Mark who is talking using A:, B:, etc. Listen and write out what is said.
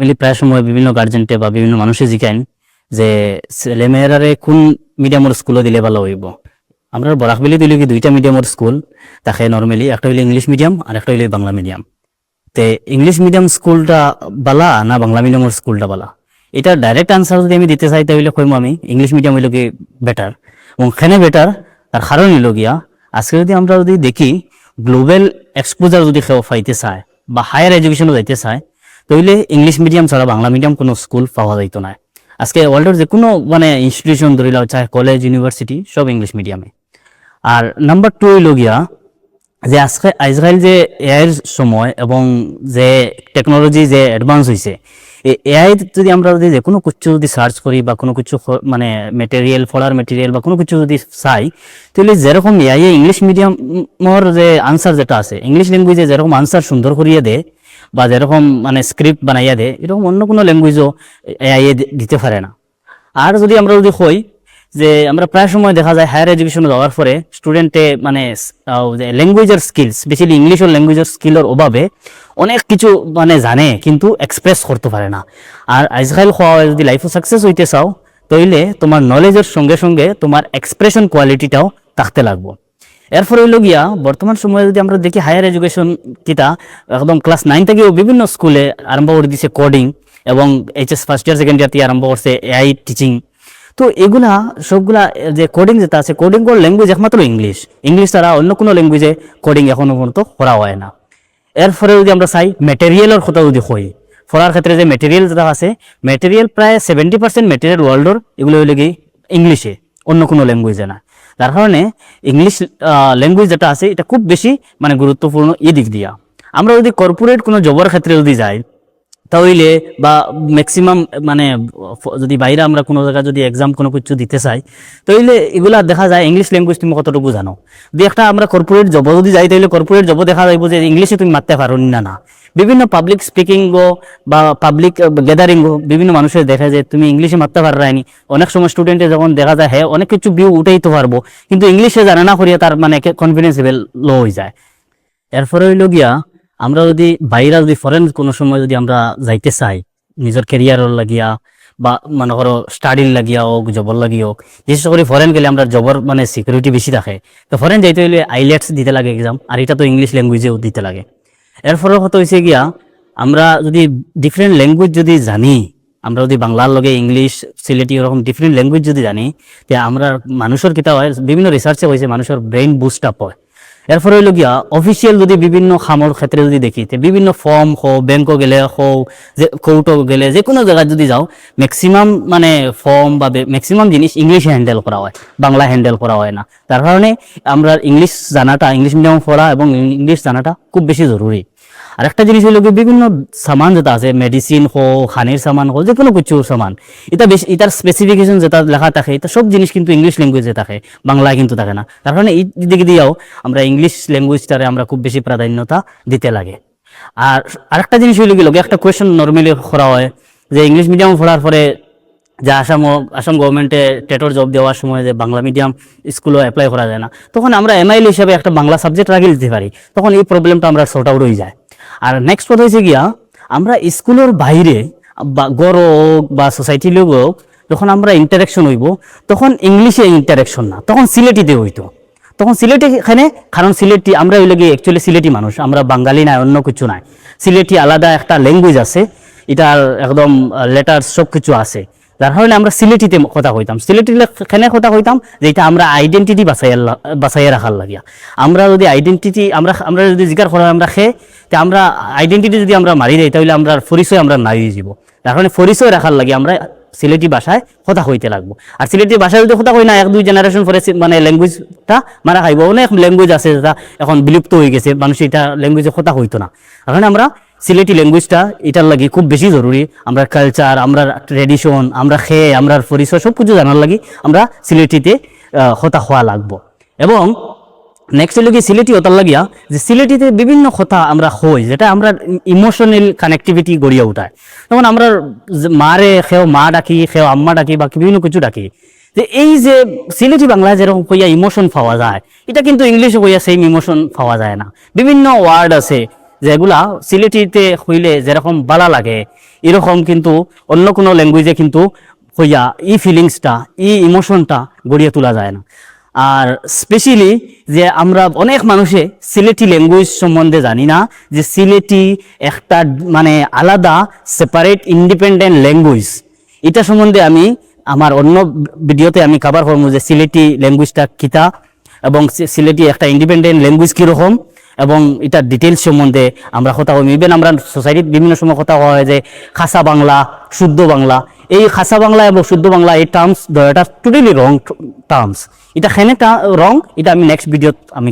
A: মিলি প্রায় সময় বিভিন্ন গার্জেন্টে বা বিভিন্ন মানুষে জিজ্ঞান যে ছেলেমেয়েরারে কোন মিডিয়ামের স্কুলে দিলে ভালো হইব। আমরা বরাকবেলি দিলে কি দুইটা মিডিয়ামের স্কুল তাকে নর্মালি, একটা হইলে ইংলিশ মিডিয়াম আর একটা হইলে বাংলা মিডিয়াম। তে ইংলিশ মিডিয়াম স্কুলটা বালা না বাংলা মিডিয়ামের স্কুলটা বালা, এটা ডাইরেক্ট আনসার যদি আমি দিতে চাই তাহলে কইম আমি ইংলিশ মিডিয়াম হইল কি বেটার। এবং কেন বেটার তার কারণ হইল গিয়া, আজকে যদি আমরা যদি দেখি গ্লোবাল এক্সপোজার যদি কেউ পাইতে চায় বা হায়ার এডুকেশনও যাইতে চায় তাহলে ইংলিশ মিডিয়াম ছাড়া বাংলা মিডিয়াম কোনো স্কুল পাওয়া যাইতো না। আজকে ওয়ার্ল্ডের যে কোনো ইনস্টিটিউশন ধরিল, চাহে কলেজ ইউনিভার্সিটি, সব ইংলিশ মিডিয়ামে। আর নাম্বার 2 হইল গিয়া যে আজকে আজকাল যে এআইয়ের সময় এবং যে টেকনোলজি যে অ্যাডভান্স হয়েছে, এই এআই যদি আমরা যদি যে কোনো কিছু যদি সার্চ করি বা কোনো কিছু মেটেরিয়াল, পড়ার মেটেরিয়াল বা কোনো কিছু যদি চাই, তাহলে যেরকম এআই ইংলিশ মিডিয়ামের যে আনসার যেটা আছে, ইংলিশ ল্যাঙ্গুয়েজে যেরকম আনসার সুন্দর করিয়ে দেয় বা যেরকম স্ক্রিপ্ট বানাইয়া দেয়, এরকম অন্য কোনো ল্যাঙ্গুয়েজও এআই দিতে পারে না। আর যদি আমরা যদি কই যে আমরা প্রায় সময় দেখা যায় হায়ার এডুকেশনে যাওয়ার পরে স্টুডেন্টে ল্যাঙ্গুয়েজের স্কিলস, স্পেশালি ইংলিশ ও ল্যাঙ্গুয়েজের স্কিলের অভাবে অনেক কিছু জানে কিন্তু এক্সপ্রেস করতে পারে না। আর আজকাল যদি লাইফে সাকসেস হইতে চাও তাইলে তোমার নলেজের সঙ্গে সঙ্গে তোমার এক্সপ্রেশন কোয়ালিটিটাও থাকতে লাগবো। এরপরে হইল গিয়া বর্তমান সময়ে যদি আমরা দেখি হায়ার এডুকেশন কিতা একদম ক্লাস 9 থেকেও বিভিন্ন স্কুলে আরম্ভ করে দিছে কোডিং, এবং HS first year second year থেকে আরম্ভ করছে এআই টিচিং। তো এগুলা সবগুলা যে কোডিং যেটা আছে, কোডিং কোড ল্যাঙ্গুয়েজ একমাত্র ইংলিশ, ইংলিশ ছাড়া অন্য কোনো ল্যাঙ্গুয়েজে কোডিং এখনো পর্যন্ত করা হয় না। এরপরে যদি আমরা চাই মেটেরিয়ালের কথা যদি কই, পড়ার ক্ষেত্রে যে মেটেরিয়াল যেটা আছে, মেটেরিয়াল প্রায় 70% মেটেরিয়াল ওয়ার্ল্ডর এগুলো হইলে কি ইংলিশে, অন্য কোনো ল্যাঙ্গুয়েজে না। তার কারণে ইংলিশ ল্যাঙ্গুয়েজ যেটা আছে এটা খুব বেশি গুরুত্বপূর্ণ এই দিক দিয়া। আমরা যদি কর্পোরেট কোনো জবের ক্ষেত্রে যদি যাই তাহলে বা ম্যাক্সিমাম যদি বাইরে আমরা কোনো জায়গায় যদি এক্সাম কোনো কিছু দিতে চাই তাহলে এগুলা দেখা যায় ইংলিশ ল্যাঙ্গুয়েজ তুমি কতটুকু জানো। যদি একটা আমরা কর্পোরেট জব যদি যাই তাহলে কর্পোরেট জব দেখা যাইব যে ইংলিশে তুমি মারতে পারো না। বিভিন্ন পাবলিক স্পিকিং বা পাবলিক গ্যাদারিং বিভিন্ন মানুষের দেখা যায় তুমি ইংলিশে মারতে পাররানি। অনেক সময় স্টুডেন্টে যখন দেখা যায় হ্যাঁ অনেক কিছু ভিউ উঠাইতে পারবো কিন্তু ইংলিশে জানে না করিয়া তার কনফিডেন্স লেভেল লো হয়ে যায়। এরপরে হইল গিয়া আমরা যদি বাইরে যদি ফরেন কোনো সময় যদি আমরা যাইতে চাই নিজের ক্যারিয়ারের লাগিয়া বা মনে করো স্টাডির লাগিয়া হোক, জবর লাগিয়া হোক, বিশেষ করে ফরেন গেলে আমরা জবর সিকিউরিটি বেশি থাকে। তো ফরেন যাইতে হইলে আইলেটস দিতে লাগে এক্সাম, আর এটা তো ইংলিশ ল্যাঙ্গুয়েজেও দিতে লাগে। এরপরে কথা হয়েছে গিয়া আমরা যদি ডিফারেন্ট ল্যাঙ্গুয়েজ যদি জানি, আমরা যদি বাংলার লগে ইংলিশ, সিলেটি এরকম ডিফারেন্ট ল্যাঙ্গুয়েজ যদি জানি, তে আমরা মানুষের কিতা হয়, বিভিন্ন রিসার্চে হয়েছে মানুষের ব্রেইন বুস্ট আপ হয়। এরপরে হইল গিয়া অফিসিয়াল যদি বিভিন্ন খামর ক্ষেত্রে যদি দেখি, বিভিন্ন ফর্ম হোক, ব্যাংকও গেলে হোক, যে কোর্টও গেলে, যে কোনো জায়গায় যদি যাও, ম্যাক্সিমাম ফর্ম বা ম্যাক্সিমাম জিনিস ইংলিশে হ্যান্ডেল করা হয়, বাংলা হ্যান্ডেল করা হয় না। তার কারণে আমরা ইংলিশ জানাটা, ইংলিশ মিডিয়াম পড়া এবং ইংলিশ জানাটা খুব বেশি জরুরি। আর একটা জিনিস হইল কি বিভিন্ন সামান যেটা আছে, মেডিসিন হোক, খানির সামান হোক, যে কোনো কিছুর সামান, এটা বেশি এটার স্পেসিফিকেশন যেটা লেখা থাকে এটা সব জিনিস কিন্তু ইংলিশ ল্যাঙ্গুয়েজে থাকে, বাংলায় কিন্তু থাকে না। তার কারণে এই দিকে দিয়েও আমরা ইংলিশ ল্যাঙ্গুয়েজটারে আমরা খুব বেশি প্রাধান্যতা দিতে লাগে। আর আরেকটা জিনিস হইল কি, একটা কোয়েশ্চেন নর্মালি করা হয় যে ইংলিশ মিডিয়াম পড়ার পরে যে আসাম গভর্নমেন্টে টেটর জব দেওয়ার সময় যে বাংলা মিডিয়াম স্কুলে অ্যাপ্লাই করা যায় না, তখন আমরা এমআইএল হিসাবে একটা বাংলা সাবজেক্ট রাখি দিতে পারি, তখন এই প্রবলেমটা আমরা সর্ট আউট হয়ে যায়। আর নেক্সট কথা হয়েছে গিয়া আমরা স্কুলের বাইরে বা গড় হোক বা সোসাইটির লোক হোক, যখন আমরা ইন্টারাকশন হইব তখন ইংলিশে ইন্টারাকশন না, তখন সিলেটিতে হইতো। তখন সিলেটি এখানে, কারণ সিলেটি আমরা হইলে গিয়ে অ্যাকচুয়ালি সিলেটি মানুষ, আমরা বাঙালি নাই, অন্য কিছু নাই। সিলেটি আলাদা একটা ল্যাঙ্গুয়েজ আছে, এটার একদম লেটার সব কিছু আছে। যার কারণে আমরা সিলেটিতে কথা কইতাম, সিলেটি এখানে কথা কইতাম যেটা আমরা আইডেন্টিটি বাঁচাইয়া রাখার লাগিয়া। আমরা যদি আইডেন্টিটি আমরা যদি জিজ্ঞার করা আমরা আমরা আইডেন্টিটি যদি আমরা মারি দেই তাহলে আমরা পরিচয় আমরা নাড়িয়ে যাব। তার কারণে পরিচয় রাখার লাগে আমরা সিলেটি ভাষায় কথা কইতে লাগবো। আর সিলেটি ভাষায় যদি কথা কই না, 1-2 জেনারেশন পরে ল্যাঙ্গুয়েজটা মারা খাইব। অনেক ল্যাঙ্গুয়েজ আছে যেটা এখন বিলুপ্ত হয়ে গেছে, মানুষ এটা ল্যাঙ্গুয়েজে কথা হইতো না। কারণ আমরা সিলেটি ল্যাঙ্গুয়েজটা এটার লাগে খুব বেশি জরুরি। আমরা কালচার, আমরা ট্রেডিশন, আমরা আমরা পরিচয় সব কিছু জানার লাগি আমরা সিলেটিতে কথা হওয়া লাগবো। এবং নেক্সট হলো কি সিলেটি ওটার লাগিয়া যে সিলেটিতে বিভিন্ন কথা আমরা হই যেটা আমরা ইমোশনাল কানেক্টিভিটি গড়িয়া উঠায়। তখন আমরা মারে মা ডাকি, আম্মা ডাকি বা বিভিন্ন কিছু ডাকি, যে এই যে সিলেটি বাংলায় যেরকম কইয়া ইমোশন পাওয়া যায়, এটা কিন্তু ইংলিশে কইয়া সেম ইমোশন পাওয়া যায় না। বিভিন্ন ওয়ার্ড আছে যেগুলা সিলেটিতে হইলে যেরকম বালা লাগে, এরকম কিন্তু অন্য কোনো ল্যাঙ্গুয়েজে কিন্তু হইয়া ই ফিলিংসটা ইমোশনটা গড়িয়ে তোলা যায় না। আর স্পেশালি যে আমরা অনেক মানুষে সিলেটি ল্যাঙ্গুয়েজ সম্বন্ধে জানি না, যে সিলেটি একটা মানে আলাদা সেপারেট ইন্ডিপেন্ডেন্ট ল্যাঙ্গুয়েজ। এটা সম্বন্ধে আমি আমার অন্য ভিডিওতে আমি কভার করবো যে সিলেটি ল্যাঙ্গুয়েজটা কিতা এবং সিলেটি একটা ইন্ডিপেন্ডেন্ট ল্যাঙ্গুয়েজ কীরকম এবং এটার ডিটেলস সম্বন্ধে আমরা কথা বলি। ইভেন আমরা সোসাইটির বিভিন্ন সময় কথা হয় যে খাসা বাংলা, শুদ্ধ বাংলা। এই খাসা বাংলা এবং শুদ্ধ বাংলা এই টার্মস এটা টোটালি রং টার্মস। এটা খেনে রং, এটা আমি নেক্সট ভিডিওত আমি